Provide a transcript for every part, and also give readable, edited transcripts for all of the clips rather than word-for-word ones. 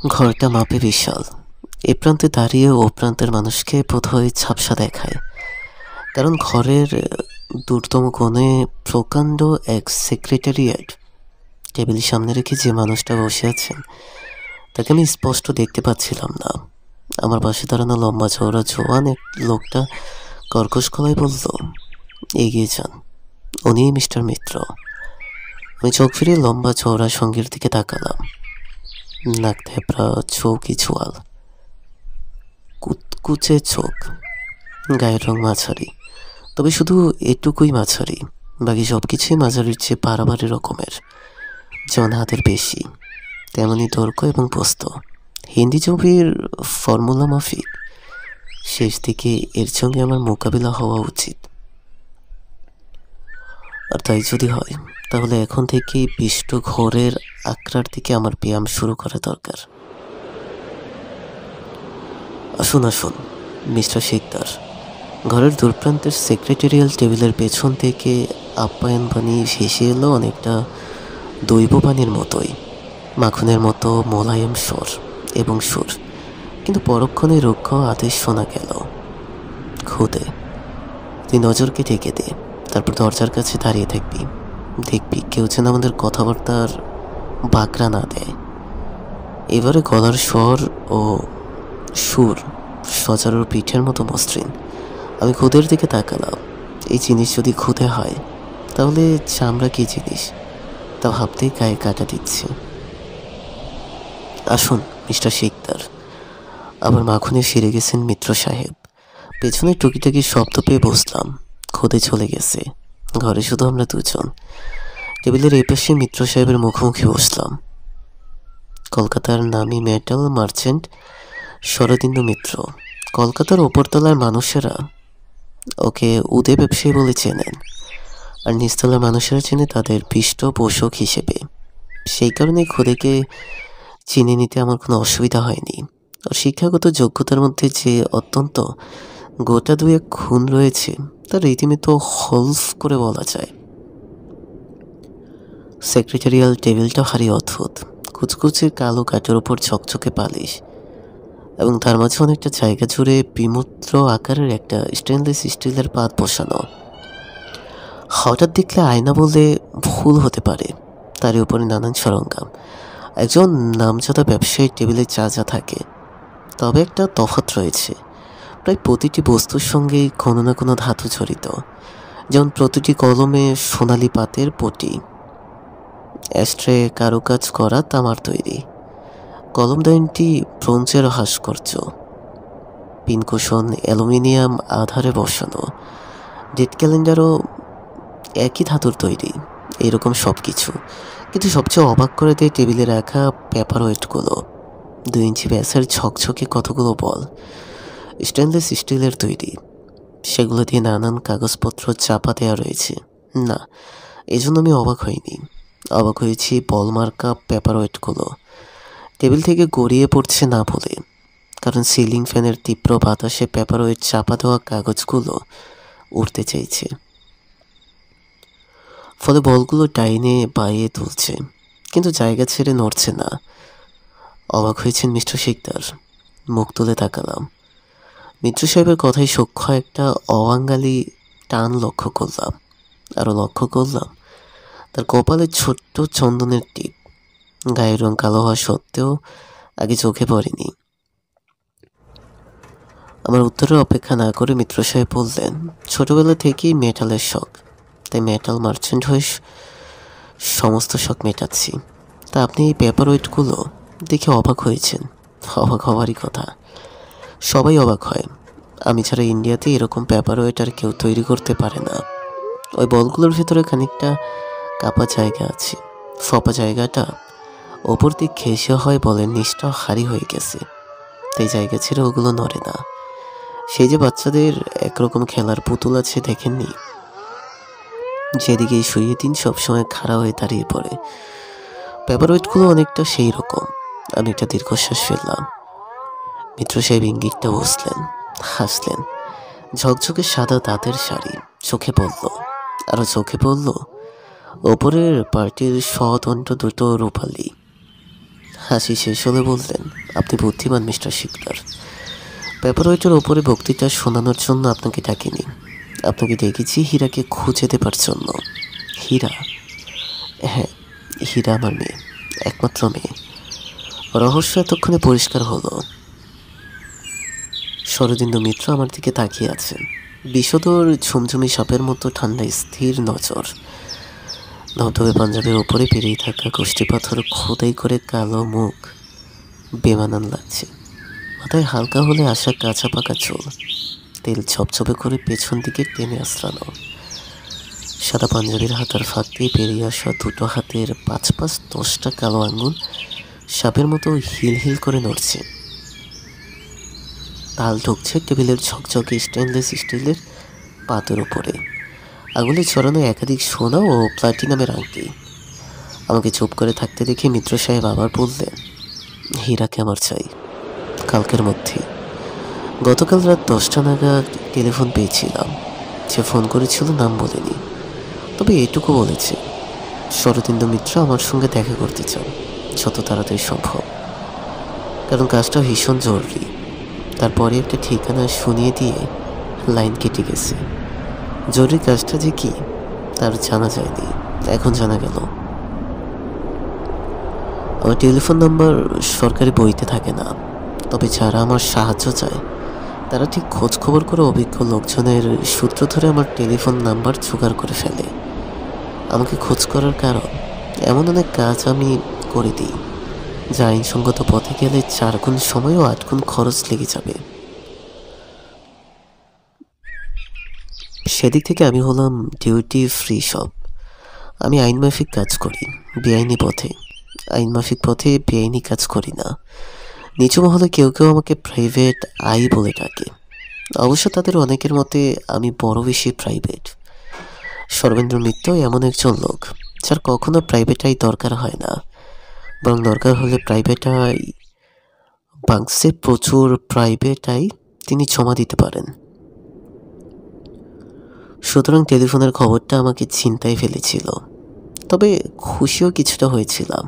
ঘরটা মাপে বিশাল। এ প্রান্তে দাঁড়িয়ে ও প্রান্তের মানুষকে বোধহয় ঝাপসা দেখায়, কারণ ঘরের দূরতম কোণে প্রকাণ্ড এক সেক্রেটারিয়েট। টেবিল সামনে রেখে যে মানুষটা বসে আছেন তাকে আমি স্পষ্ট দেখতে পাচ্ছিলাম না। আমার পাশে দাঁড়ানো লম্বা চওড়া জোয়ান এক লোকটা কর্কশ গলায় বলল, এগিয়ে যান, উনি মিস্টার মিত্র। আমি চোখ ফিরিয়ে লম্বা চওড়া সঙ্গীর দিকে তাকালাম। নাক থেপড়া, চৌকি চোয়াল, কুচকুচে চোখ, গায়ের রং মাঝারি, তবে শুধু এটুকুই মাঝারি, বাকি সব কিছুই মাঝারির চেয়ে বাড়াবাড়ি রকমের। যেমন হাতের বেশি, তেমনই দৈর্ঘ্য এবং পোস্ত। হিন্দি ছবির ফর্মুলা মাফিক শেষ দিকে এর সঙ্গে আমার মোকাবিলা হওয়া উচিত। আর তাই যদি হয় তাহলে এখন থেকেই পিষ্ট ঘোরের আকড়ার দিকে আমার ব্যায়াম শুরু করা দরকার। আসুন আসুন মিস্টার শিকদার। ঘরের দূরপ্রান্তের সেক্রেটারিয়াল টেবিলের পেছন থেকে আপ্যায়ন বাণী ভেসে এলো অনেকটা দৈববাণীর মতোই, মাখনের মতো মোলায়েম স্বর এবং সুর। কিন্তু পরক্ষণে রুক্ষ আদেশ শোনা গেল, খুদে তুই নজরকে ঢেকে দে, তারপর দরজার কাছে দাঁড়িয়ে থাকবি, দেখবি কেউ যেন আমাদের কথাবার্তার বাঁকড়া না দেয়। এবারে গলার স্বর ও সুর সজারুর পিঠের মতো মসৃণ। আমি খুদের দিকে তাকালাম। এই জিনিস যদি খুদে হয় তাহলে চামড়া কী জিনিস তা ভাবতেই গায়ে কাটা দিচ্ছে। আসুন মিস্টার শিকদার। আবার মাখনে ফিরে গেছেন মিত্র সাহেব। পেছনে টুকিটাকি শব্দ পেয়ে বসলাম। খুদে চলে গেছে, ঘরে শুধু আমরা দুজন। টেবিলের এই পাশে মিত্র সাহেবের মুখোমুখি বসলাম। কলকাতার নামী মেটাল মার্চেন্ট শরদিন্দু মিত্র। কলকাতার ওপরতলার মানুষেরা ওকে উদে ব্যবসায়ী বলে চেনেন, আর নিচতলার মানুষেরা চেনে তাদের পৃষ্ঠপোষক হিসেবে। সেই কারণেই খুদেকে চিনে নিতে আমার কোনো অসুবিধা হয়নি। আর শিক্ষাগত যোগ্যতার মধ্যে যে অত্যন্ত গোটা দুয়েক খুন রয়েছে তা রীতিমতো হলফ করে বলা যায়। সেক্রেটারিয়াল টেবিলটা ভারী অদ্ভুত। কুচকুচে কালো কাঠের ওপর ঝকঝকে পালিশ, এবং তার মাঝে অনেকটা জায়গা জুড়ে বিমূর্ত আকারের একটা স্টেনলেস স্টিলের পাত বসানো। হঠাৎ দেখলে আয়না বললে ভুল হতে পারে। তার উপরে নানান সরঞ্জাম। একজন নামজাদা ব্যবসায়ীর টেবিলে যা যা থাকে, তবে একটা তফাৎ রয়েছে। প্রায় প্রতিটি বস্তুর সঙ্গেই কোনো না কোনো ধাতু জড়িত। যেমন প্রতিটি কলমে সোনালি পাতের পটি, অ্যাস্ট্রে কারুকাজ করা তামার তৈরি, কলমদাইনটি ব্রোঞ্জের ভাস্কর্য, পিনকুশন অ্যালুমিনিয়াম আধারে বসানো, ডেট ক্যালেন্ডারও একই ধাতুর তৈরি। এরকম সব কিছু। কিন্তু সবচেয়ে অবাক করে দেয় টেবিলে রাখা পেপার ওয়েটগুলো। 2 ইঞ্চি ব্যাসের ঝকঝকে কতগুলো বল, স্টেনলেস স্টিলের তৈরি। সেগুলো দিয়ে নানান কাগজপত্র চাপা দেওয়া রয়েছে। না, এজন্য আমি অবাক হইনি। অবাক হয়েছি বল মার্কা পেপার ওয়েটগুলো টেবিল থেকে গড়িয়ে পড়ছে না বলে, কারণ সিলিং ফ্যানের তীব্র বাতাসে পেপার ওয়েট চাপা দেওয়া কাগজগুলো উড়তে চাইছে। ফলে বলগুলো ডাইনে বাইয়ে তুলছে, কিন্তু জায়গা ছেড়ে নড়ছে না। অবাক হয়েছেন মিস্টার শিকদার? মুখ তুলে তাকালাম। মিত্র সাহেবের কথায় সূক্ষ্ম একটা অবাঙ্গালি টান লক্ষ্য করলাম। আরও লক্ষ্য করলাম তার কপালে ছোট্ট চন্দনের টিপ। গায়ের রং কালো হওয়া সত্ত্বেও আগে চোখে পড়েনি। আমার উত্তরের অপেক্ষা না করে মিত্র সাহেব বললেন, ছোটবেলা থেকেই মেটালের শখ, তাই মেটাল মার্চেন্ট হয়ে সমস্ত শখ মেটাচ্ছি। তা আপনি এই পেপার ওয়েটগুলো দেখে অবাক হয়েছেন? অবাক হওয়ারই কথা, সবাই অবাক হয়। আমি ছাড়া ইন্ডিয়াতে এরকম পেপার ওয়েট আর কেউ তৈরি করতে পারে না। ওই বলগুলোর ভেতরে খানিকটা কাপা জায়গা আছে। ফপা জায়গাটা ওপর দিক ঘেঁষে হয় বলের নিচটা হারি হয়ে গেছে, তাই জায়গা ছেড়ে ওগুলো নড়ে না। সেই যে বাচ্চাদের একরকম খেলার পুতুল আছে দেখেননি, যেদিকেই শুয়ে দিন সবসময় খাড়া হয়ে দাঁড়িয়ে পড়ে। পেপার ওয়েটগুলো অনেকটা সেই রকম। আমি একটা দীর্ঘশ্বাস ফেললাম। মিত্র সাহেব ইঙ্গিতটা বসলেন, হাসলেন। ঝকঝকে সাদা দাঁতের শাড়ি চোখে পড়ল, আরও চোখে পড়ল ওপরের পার্টির স্বতন্ত্র দুটো রূপালি হাসি শেষ হলে বললেন, আপনি বুদ্ধিমান মিস্টার শিকদার। পেপার ওয়েটের ওপরে বক্তৃতা শোনানোর জন্য আপনাকে ডাকিনি, আপনাকে ডেকেছি হীরাকে খুঁজে দেবার জন্য। হীরা? হ্যাঁ, হীরা আমার মেয়ে, একমাত্র মেয়ে। রহস্য এতক্ষণে পরিষ্কার হলো। শরদিন্দু মিত্র আমার দিকে তাকিয়ে আছেন, বিষধর ঝুমঝুমি সাপের মতো ঠান্ডা স্থির নজর। ধবধবে পাঞ্জাবের উপরে পেরিয়ে থাকা গোষ্ঠী পাথর খোদাই করে কালো মুখ বেমানান লাগছে। মাথায় হালকা হলে আসা কাঁচা পাকা চুল, তেল ঝপঝপে করে পেছন দিকে টেনে আশ্রানো। সাদা পাঞ্জাবির হাতার ফাঁক দিয়ে বেরিয়ে আসা দুটো হাতের ৫-৫-১০টা কালো আঙুল সাপের মতো হিল হিল করে নড়ছে। তাল ঢুকছে টেবিলের ঝকঝকে স্টেনলেস স্টিলের পাতের উপরে। আঙুলে ছড়ানো একাধিক সোনা ও প্লাটিনামের আংটি। আমাকে চুপ করে থাকতে দেখে মিত্র সাহেব আবার বললেন, হীরাকে আমার চাই, কালকের মধ্যে। গতকাল রাত 10টা নাগাদ টেলিফোন পেয়েছিলাম। সে ফোন করেছিল, নাম বলেনি, তবে এটুকু বলেছে শরদিন্দু মিত্র আমার সঙ্গে দেখা করতে চান যত তাড়াতাড়ি সম্ভব, কারণ কাজটা ভীষণ জরুরি। তারপরে একটা ঠিকানা শুনিয়ে দিয়ে লাইন কেটে গেছে। জরুরি কাজটা যে কি তার জানা যায়নি, এখন জানা গেল। আমার টেলিফোন নাম্বার সরকারি বইতে থাকে না, তবে যারা আমার সাহায্য চায় তারা ঠিক খোঁজ খবর করে অভিজ্ঞ লোকজনের সূত্র ধরে আমার টেলিফোন নাম্বার জোগাড় করে ফেলে। আমাকে খোঁজ করার কারণ, এমন অনেক কাজ আমি করে দিই যা আইনসঙ্গত পথে গেলে 4 গুণ সময় ও 8 গুণ খরচ লেগে যাবে। সেদিক থেকে আমি হলাম ডিউটি ফ্রি সব। আমি আইনমাফিক কাজ করি, বেআইনি পথে। আইনমাফিক পথে বেআইনি কাজ করি না। নিচু মহলে কেউ কেউ আমাকে প্রাইভেট আই বলে ডাকে। অবশ্য তাদের অনেকের মতে আমি বড় বেশি প্রাইভেট। শর্বেন্দ্র মিত্র এমন একজন লোক যার কখনো প্রাইভেট আই দরকার হয় না, বরং দরকার হলে প্রাইভেট আই বাংসে প্রচুর প্রাইভেট আই তিনি জমা দিতে পারেন। সুতরাং টেলিফোনের খবরটা আমাকে চিন্তায় ফেলেছিল, তবে খুশিও কিছুটা হয়েছিলাম,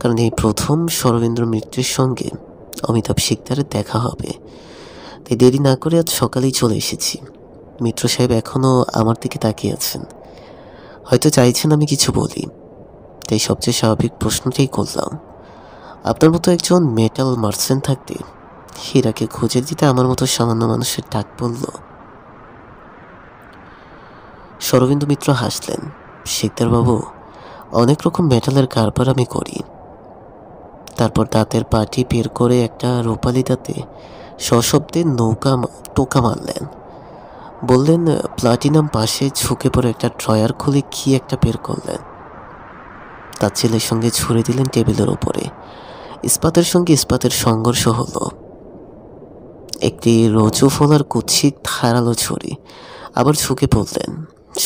কারণ এই প্রথম শরবেন্দ্র মিত্রের সঙ্গে অমিতাভ শিকদারের দেখা হবে। তাই দেরি না করে আজ সকালেই চলে এসেছি। মিত্র সাহেব এখনও আমার দিকে তাকিয়ে আছেন, হয়তো চাইছেন আমি কিছু বলি। তাই সবচেয়ে স্বাভাবিক প্রশ্নটাই করলাম, আপনার মতো একজন মেটাল মার্চেন্ট থাকতে হীরাকে খুঁজে দিতে আমার মতো সামান্য মানুষের ডাক পড়ল? শরদিন্দু মিত্র হাসলেন, শিকদারবাবু, অনেক রকম মেটালের কারবার আমি করি। তারপর দাঁতের পাটি বের করে একটা রূপালি দাঁতে সশব্দে টোকা মারলেন। বললেন, প্লাটিনাম পাশে ঝুঁকে পড়ে একটা ড্রয়ার খুলে কি একটা বের করলেন। তার ছেলের সঙ্গে ছুঁড়ে দিলেন টেবিলের উপরে। ইস্পাতের সঙ্গে ইস্পাতের সংঘর্ষ হলো। একটি রজু ফলার কুৎসিত ধারালো ছুরি। আবার ঝুঁকে পড়লেন,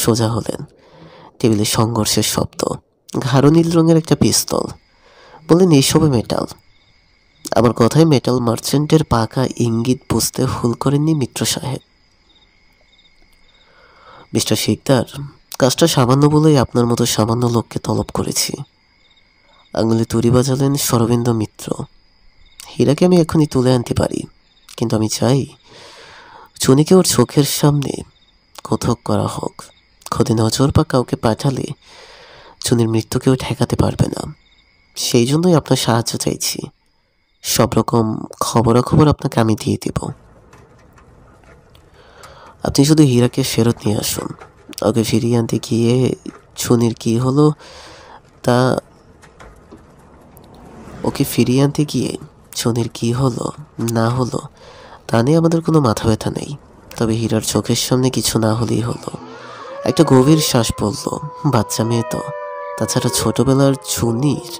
সোজা হলেন। টেবিলে সংঘর্ষের শব্দ। গাঢ় নীল রঙের একটা পিস্তল। বললেন, এইসবে মেটাল। আমার কথায় মেটাল মার্চেন্টের পাকা ইঙ্গিত বুঝতে ভুল করেননি মিত্র সাহেব। মিস্টার শিকদার, কাজটা সামান্য বলেই আপনার মতো সামান্য লোককে তলব করেছি। আঙুলে তুড়ি বাজালেন শরবেন্দ্র মিত্র। হীরাকে আমি এখনই তুলে আনতে পারি, কিন্তু আমি চাই চুনিকে ওর চোখের সামনে কথক করা হোক। খোদে নজর বা কাউকে পাঠালে চুনির মৃত্যুকেও ঠেকাতে পারবে না। সেই জন্যই আপনার সাহায্য চাইছি। সব রকম খবরাখবর আপনাকে আমি দিয়ে দেব। আপনি শুধু হীরাকে ফেরত নিয়ে আসুন। ওকে ফিরিয়ে আনতে গিয়ে চুনির কি হলো তা ওকে ফিরিয়ে আনতে গিয়ে চুনির কি হলো না হলো তা নিয়ে আমাদের কোনো মাথা ব্যথা নেই। তবে হীরার চোখের সামনে কিছু না হলেই হলো। একটা গভীর শ্বাস পড়ল। বাচ্চা মেয়ে তো, তাছাড়া ছোটবেলার চুনির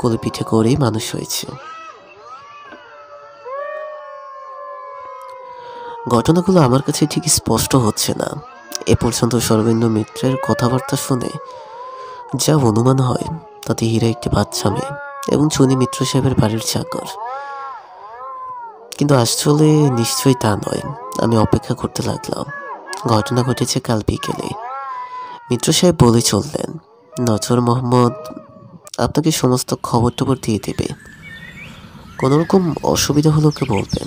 কোলে পিঠে করেই মানুষ হয়েছে। ঘটনাগুলো আমার কাছে ঠিক স্পষ্ট হচ্ছে না। এ পর্যন্ত শরবেন্দ্র মিত্রের কথাবার্তা শুনে যা অনুমান হয় তাতে হীরা একটি বাচ্চা মেয়ে এবং চুনি মিত্র সাহেবের বাড়ির চাকর। কিন্তু আসলে নিশ্চয়ই তা নয়। আমি অপেক্ষা করতে লাগলাম। ঘটনা ঘটেছে কাল বিকেলে। মিত্র সাহেব বলে চললেন, নজর মোহাম্মদ আপনাকে সমস্ত খবর টবর দিয়ে দেবে। কোনোরকম অসুবিধা হলে ওকে বলবেন,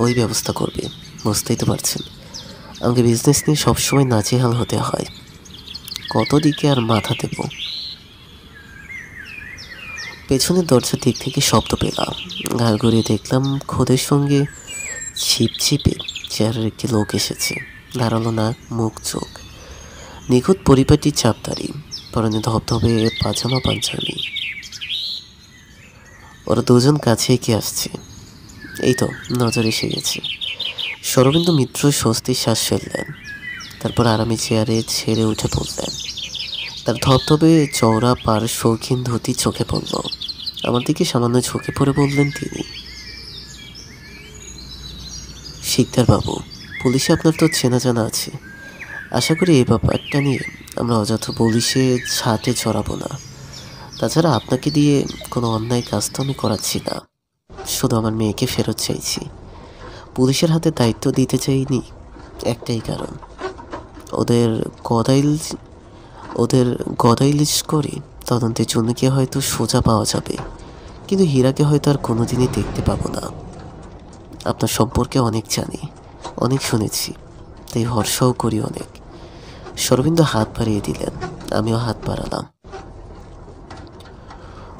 ওই ব্যবস্থা করবে। বুঝতেই তো পারছেন আমাকে বিজনেস নিয়ে সবসময় নাজেহাল হতে হয়। কত দিকে আর মাথা দেব। পেছনের দরজার দিক থেকে শব্দ পেলাম। ঘাড় ঘুরিয়ে দেখলাম খোদের সঙ্গে ছিপছিপে চেহারার একটি লোক এসেছে। ধারালো নাক, মুখ, চোখ, নিখুঁত পরিপাটি চাপদারি, পরনে ধবধবে পাজামা পাঞ্জাবি। ওরা দুজন কাছে এগিয়ে আসছে। এই তো নজর এসে গেছে। শরদিন্দু মিত্র স্বস্তির শ্বাস ফেললেন। তারপর আরামে চেয়ারে ছেড়ে উঠে পড়লেন। তার ধবধবে চওড়া পার শৌখিন ধুতি চোখে পড়ল। আমার দিকে সামান্য ঝুঁকে পড়ে বললেন তিনি, শিকদার বাবু, পুলিশে আপনার তো চেনা জানা আছে। আশা করি এই ব্যাপারটা নিয়ে আমরা অযথা পুলিশে ছাটে চড়াবো না। তাছাড়া আপনাকে দিয়ে কোনো অন্যায় কাজ তো আমি করাচ্ছি না। শুধু আমার মেয়েকে ফেরত চাইছি। পুলিশের হাতে দায়িত্ব দিতে চাইনি একটাই কারণ, ওদের গদাইলিশ করে তদন্তের জন্য গিয়ে হয়তো সোজা পাওয়া যাবে, কিন্তু হীরাকে হয়তো আর কোনোদিনই দেখতে পাবো না। আপনার সম্পর্কে অনেক জানি, অনেক শুনেছি, তাই ভরসাও করি অনেক। শরদিন্দু হাত বাড়িয়ে দিলেন, আমিও হাত বাড়ালাম।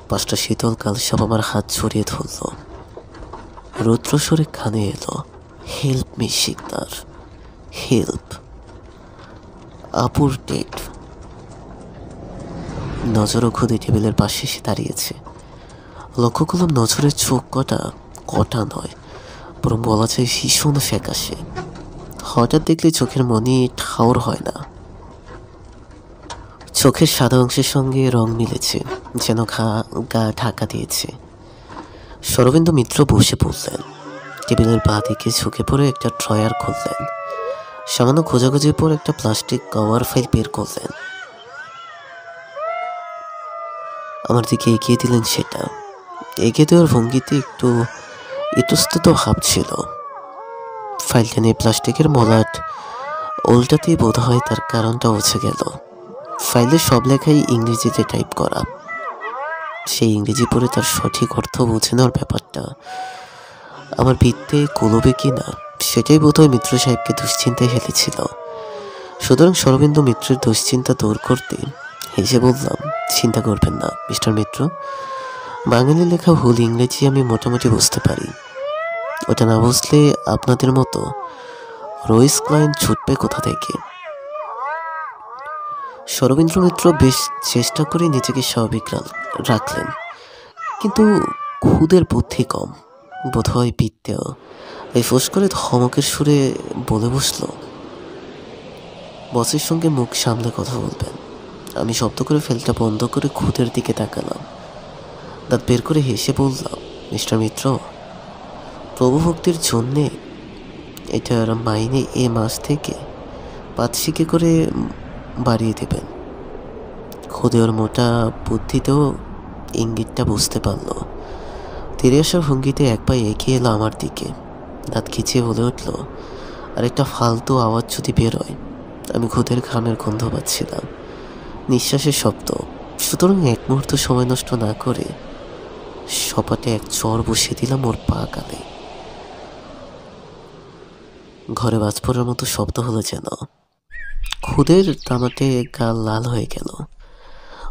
5টা শীতল কালসাপ আমার হাত ছড়িয়ে ধরল। রুদ্রস্বরে কানে এলো, হেল্প মি শিকদার, হেল্প। আপুর ডেট। নজরও খুদে টেবিলের পাশে এসে দাঁড়িয়েছে। লক্ষ্য করলাম নজরের চোখ কটা নয়, বরং বলা যায় ভীষণ ফ্যাকাশে। হঠাৎ দেখলে চোখের মনি ঠাউর হয় না। চোখের সাদা অংশের সঙ্গে রং মিলেছে, যেন গা ঢাকা দিয়েছে। শরদিন্দু মিত্র বসে পড়লেন। টেবিলের বাঁ দিকে ঝুঁকে পড়ে একটা ড্রয়ার খুললেন। সামান্য খোঁজাখুঁজির পর একটা প্লাস্টিক কভার ফাইল বের করলেন। আমার দিকে এগিয়ে দিলেন সেটা। এগিয়ে দেওয়ার ভঙ্গিতে একটু ইতস্তত ভাব ছিল। ফাইলটা নিয়ে প্লাস্টিকের মলাট উল্টাতেই বোধ হয় তার কারণটা বুঝে গেল। ফাইলের সব লেখাই ইংরেজিতে টাইপ করা। সেই ইংরেজি পড়ে তার সঠিক অর্থ বুঝে নেওয়ার ব্যাপারটা আমার ভিত্তে কুলবে কি না, সেটাই বোধহয় মিত্র সাহেবকে দুশ্চিন্তায় ফেলেছিল। সুতরাং শরদিন্দু মিত্রের দুশ্চিন্তা দূর করতে হেসে বললাম, চিন্তা করবেন না মিস্টার মিত্র, বাঙালি লেখা ভুল ইংরেজি আমি মোটামুটি বুঝতে পারি। ওটা না বুঝলে আপনাদের মতো রইস ক্লায়েন্ট ছুটবে কোথা থেকে। শরদিন্দু মিত্র বেশ চেষ্টা করে নিজেকে স্বাভাবিক রাখলেন, কিন্তু খুদের বুদ্ধি কম, বোধহয় বিদ্যেও। এই ফোঁস করে ধমকের সুরে বলে বসল, বসের সঙ্গে মুখ সামলে কথা বলবেন। আমি শব্দ করে ফেলটা বন্ধ করে খুদের দিকে তাকালাম। দাঁত বের করে হেসে বললাম, মিস্টার মিত্র, প্রভুভক্তির জন্যে এটার মাইনে এ মাস থেকে 5 করে বাড়িয়ে দেবেন। খুদে ওর মোটা বুদ্ধিতেও ইঙ্গিতটা বুঝতে পারল। তেরে আসার ভঙ্গিতে এক পা এগিয়ে এলো আমার দিকে। দাঁত খিচিয়ে বলে উঠল, আর একটা ফালতু আওয়াজ যদি বেরোয়। আমি খুদের ঘামের গন্ধ পাচ্ছিলাম, নিঃশ্বাসের শব্দ। সুতরাং এক মুহূর্ত সময় নষ্ট না করে সপাটে এক চর বসিয়ে দিলাম ওর পা গালে। ঘরে বাজ পড়ার মতো শব্দ হলো যেন। খুদের তামাটে গাল লাল হয়ে গেল।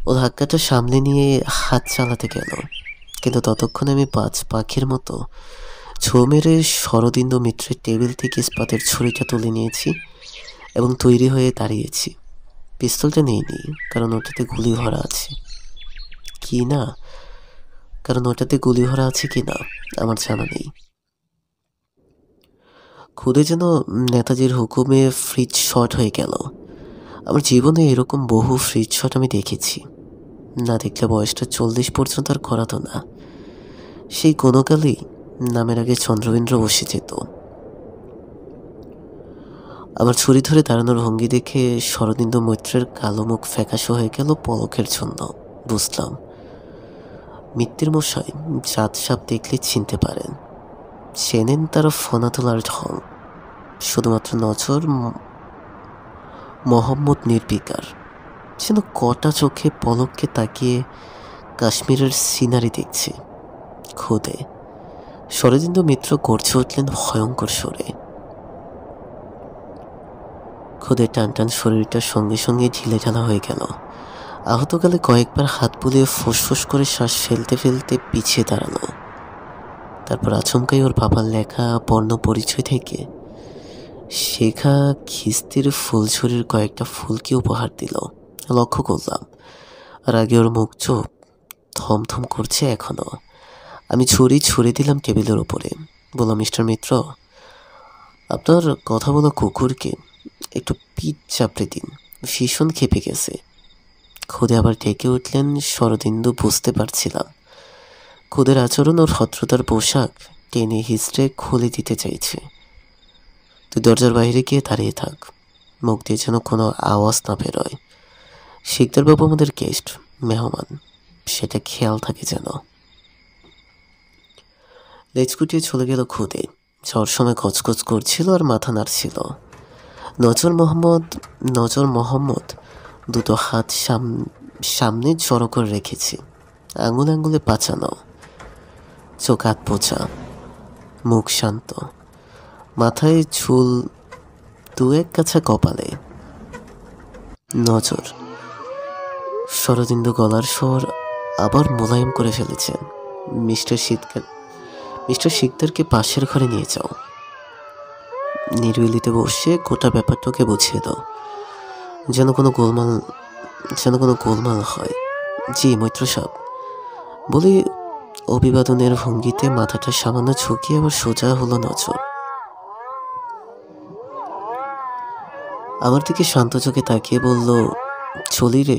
ও ধাক্কাটা সামনে নিয়ে হাত চালাতে গেল, কিন্তু ততক্ষণে আমি পাখির মতো ছো মেরে শরদিন্দু মিত্রের টেবিল থেকে ইস্পাতের ছুরিটা তুলে নিয়েছি এবং তৈরি হয়ে দাঁড়িয়েছি। পিস্তলটা নেইনি, কারণ ওটাতে গুলি ভরা আছে কি না আমার জানা নেই। খুদে যেন নেতাজির হুকুমে ফ্রিজ শট হয়ে গেল। আমার জীবনে এরকম বহু ফ্রিজ শট আমি দেখেছি, না দেখলে বয়সটা 40 পর্যন্ত আর করাতো না। সেই কোনো কালেই নামের আগে চন্দ্রবিন্দ্র বসে যেত। আমার ছুরি ধরে দাঁড়ানোর ভঙ্গি দেখে শরদিন্দু মৈত্রের কালো মুখ ফ্যাকাশে হয়ে গেল পলকের জন্য। বুঝলাম, মিত্তির মশাই জাত সাপ দেখলে চিনতে পারেন, চেনেন তার ফোনা তোলার ঢং। শুধুমাত্র নজর মোহাম্মদ নির্বিকার, যেন কটা চোখে পলককে তাকিয়ে কাশ্মীরের সিনারি দেখছি। খোদে, শরদিন্দু মিত্র গর্জে উঠলেন ভয়ঙ্কর স্বরে। খোদে টান টান শরীরটার সঙ্গে সঙ্গে ঢিলে ঢালা হয়ে গেল। আহত গালে কয়েকবার হাত বুলিয়ে ফুসফুস করে শ্বাস ফেলতে ফেলতে পিছিয়ে দাঁড়ালো। তারপর আচমকাই ওর বাবার লেখা বর্ণ পরিচয় থেকে শেখা খিস্তির ফুলঝুরির কয়েকটা ফুলকে উপহার দিল। লক্ষ্য করলাম, আর আগে ওর মুখ চোখ থমথম করছে এখনো। আমি ছুরি ছুঁড়ে দিলাম টেবিলের ওপরে। বললাম, মিস্টার মিত্র, আপনার কথা বলা কুকুরকে একটু পিঠ চাপড়ে দিন, ভীষণ খেপে গেছে। খুদে আবার ডেকে উঠলেন শরদিন্দু। বুঝতে পারছিলাম খুদের আচরণ ওর ভদ্রতার পোশাক টেনে হিস্ট্রে খুলে দিতে চাইছে। তুই দরজার বাইরে গিয়ে দাঁড়িয়ে থাক, মুখ দিয়ে যেন কোনো আওয়াজ না বেরোয়। শিকদারবাবু আমাদের গেস্ট, মেহমান, সেটা খেয়াল থাকে যেন। লেজ গুটিয়ে চলে গেল খুদে। যাওয়ার সময় কচকচ করছিল আর মাথা নাড়ছিল। নজর মোহাম্মদ দুটো হাত সামনে জড়ো করে রেখেছি, আঙুলে আঙুলে পাচানো, চোখ হাত পোছা, মুখ শান্ত, মাথায় চুল দু এক কাছা কপালে। নজর। শরদিন্দু গলার স্বর আবার মোলায়েম করে ফেলেছেন। মিস্টার শিকদারকে পাশের ঘরে নিয়ে যাও, নিরিবিলিতে বসে গোটা ব্যাপারটাকে বুঝিয়ে দাও, যেন কোনো গোলমাল হয়। জি মৈত্র সাহেব, বলি অভিবাদনের ভঙ্গিতে মাথাটা সামান্য ঝুঁকিয়ে আবার সোজা হলো নজর। আমার দিকে শান্ত চোখে তাকিয়ে বলল, চলি রে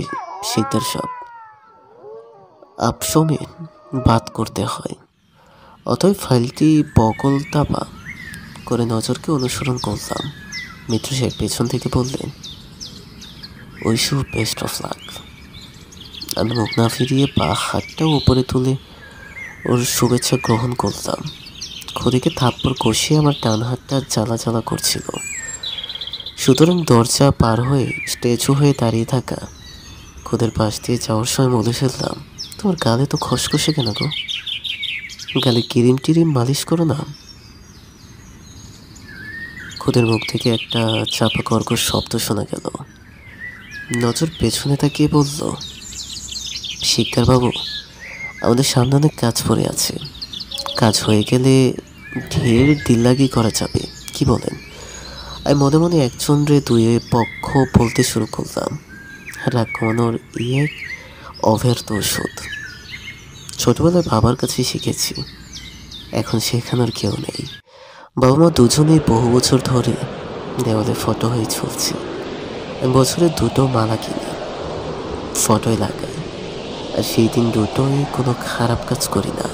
শিকদার সাহেব, আপসমে বাদ করতে হয়, অতএব ফাইলটি বগল দাবা করে নজরকে অনুসরণ করলাম। মিত্র সাহেব পেছন থেকে বললেন, wish you best of luck. আমি মুখ না ফিরিয়ে হাতটাও উপরে তুলে ওর শুভেচ্ছা গ্রহণ করলাম। খুদিকে থাপ্পড় কষিয়ে আমার ডান হাতটা জ্বালা জ্বালা করছিল। সুতরাং দরজা পার হয়ে স্ট্যাচু হয়ে দাঁড়িয়ে থাকা খুদের পাশ দিয়ে যাওয়ার সময় বলে ফেললাম, তোমার গালে তো খসখসে কেন গো? গালে কিরিম টিরিম মালিশ করো না। খুদের মুখ থেকে একটা চাপা কর্কশ শব্দ শোনা গেল। নজর পেছনে তাকিয়ে বলল, শিকদারবাবু, আমাদের সামনে অনেক কাজ পড়ে আছে। কাজ হয়ে গেলে ঢের দিল্লাগি করা যাবে, কি বলেন? আমি মনে মনে একজন রে দুই পক্ষ বলতে শুরু করলাম। রাগ কমানোর এক অব্যর্থ ওষুধ। ছোটবেলায় বাবার কাছে শিখেছি, এখন শেখানোর কেউ নেই। বাবা মা দুজনেই বহু বছর ধরে দেওয়ালে ফটো হয়ে ঝুলছে। আমি বছরে দুটো মালা কিনি, ফটোয় লাগাই, আর সেই দিন দুটোই কোনো খারাপ কাজ করি না,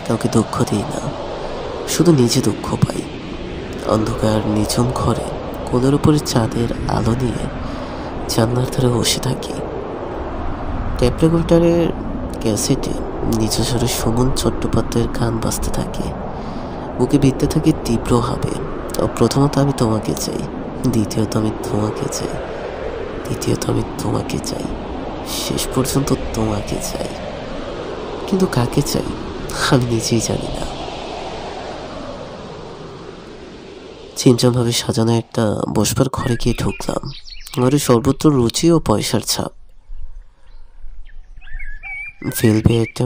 কাউকে দুঃখ দিই না, শুধু নিজে দুঃখ পাই। অন্ধকার নিঝুম ঘরে কোলের উপরে চাঁদের আলো নিয়ে জানলার ধারে বসে থাকি। ট্যাপ রেকর্ডারের ক্যাসেটে নিজ স্বরে সুমন চট্টোপাধ্যায়ের গান বাজতে থাকে। বুকে বিঁধতে থাকে তীব্রভাবে। প্রথমত আমি তোমাকে চাই, দ্বিতীয়ত আমি তোমাকে চাই, তৃতীয়ত আমি তোমাকে চাই, শেষ পর্যন্ত তোমাকে চাই। কিন্তু কাকে চাই আমি নিজেই জানি না। চিমচামভাবে সাজানো একটা বসবার ঘরে গিয়ে ঢুকলাম। ঘরে সর্বত্র রুচি ও পয়সার ছাপ। ভেলভেটে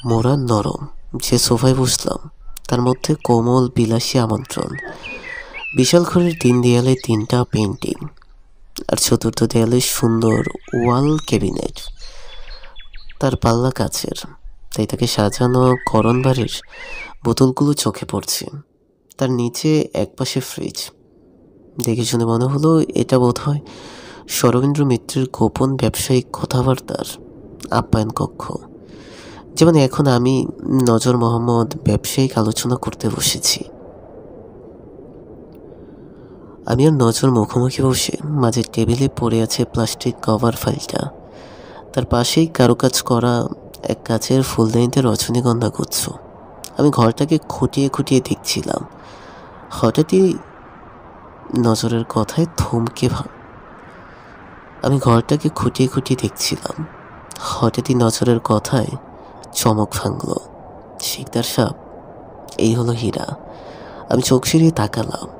মোড়া নরম যে সোফায় বসলাম, তার মধ্যে কোমল বিলাসী আমন্ত্রণ। বিশাল ঘরের 3 দেয়ালে 3টা পেন্টিং, আর চতুর্থ দেয়ালে সুন্দর ওয়াল ক্যাবিনেট। তার পাল্লা কাচের, তাই তাকে সাজানো করণবাড়ির বোতলগুলো চোখে পড়ছে। তার নিচে একপাশে ফ্রিজ। দেখে শুনে মনে হলো এটা বোধহয় শরদিন্দু মিত্রের গোপন ব্যবসায়িক কথাবার্তার আপ্যায়ন কক্ষ। যেমন এখন আমি নজর মোহাম্মদ ব্যবসায়িক আলোচনা করতে বসেছি। আমি আর নজর মুখোমুখি বসে, মাঝে টেবিলে পড়ে আছে প্লাস্টিক কভার ফাইলটা, তার পাশেই কারুকাজ করা এক কাচের ফুলদানিতে রজনীগন্ধা গুচ্ছ। আমি ঘরটাকে খুঁটিয়ে খুঁটিয়ে দেখছিলাম। হঠাৎই নজরের কথায় থমকে আমি ঘরটাকে খুঁটিয়ে খুঁটিয়ে দেখছিলাম। হঠাৎই নজরের কথায় চমক ভাঙল। শিকদার সাপ, এই হলো হীরা। আমি চোখ ফিরিয়ে তাকালাম।